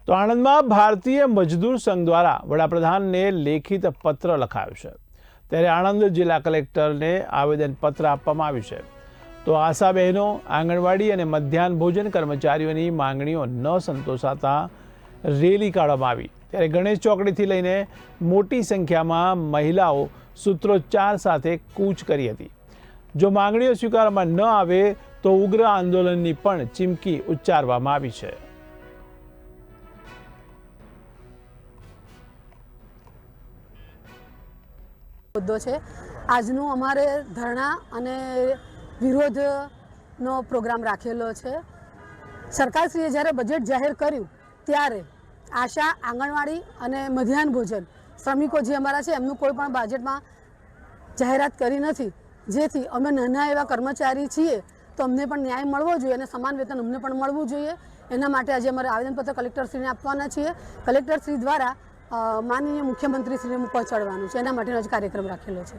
તો આણંદમાં ભારતીય મજદૂર સંઘ દ્વારા વડાપ્રધાનને લેખિત પત્ર લખાયો છે। ત્યારે આણંદ જિલ્લા કલેક્ટરને આવેદનપત્ર આપવામાં આવ્યું છે। તો આશા બહેનો, આંગણવાડી અને મધ્યાહન ભોજન કર્મચારીઓની માંગણીઓ ન સંતોષાતા રેલી કાઢવામાં આવી। ત્યારે ગણેશ ચોકડીથી લઈને મોટી સંખ્યામાં મહિલાઓ સૂત્રોચ્ચાર સાથે કૂચ કરી હતી। જો માંગણીઓ સ્વીકારવામાં ન આવે તો ઉગ્ર આંદોલનની પણ ચીમકી ઉચ્ચારવામાં આવી છે। મુદ્દો છે। આજનું અમારે ધરણા અને વિરોધનો પ્રોગ્રામ રાખેલો છે। સરકારશ્રીએ જ્યારે બજેટ જાહેર કર્યું ત્યારે આશા, આંગણવાડી અને મધ્યાહન ભોજન શ્રમિકો જે અમારા છે એમનું કોઈ પણ બજેટમાં જાહેરાત કરી નથી, જેથી અમે નાના એવા કર્મચારી છીએ તો અમને પણ ન્યાય મળવો જોઈએ અને સમાન વેતન અમને પણ મળવું જોઈએ। એના માટે આજે અમારે આવેદનપત્ર કલેક્ટરશ્રીને આપવાના છીએ। કલેક્ટરશ્રી દ્વારા માનનીય મુખ્યમંત્રીશ્રીને પહોંચાડવાનું છે, એના માટેનો જ કાર્યક્રમ રાખેલો છે।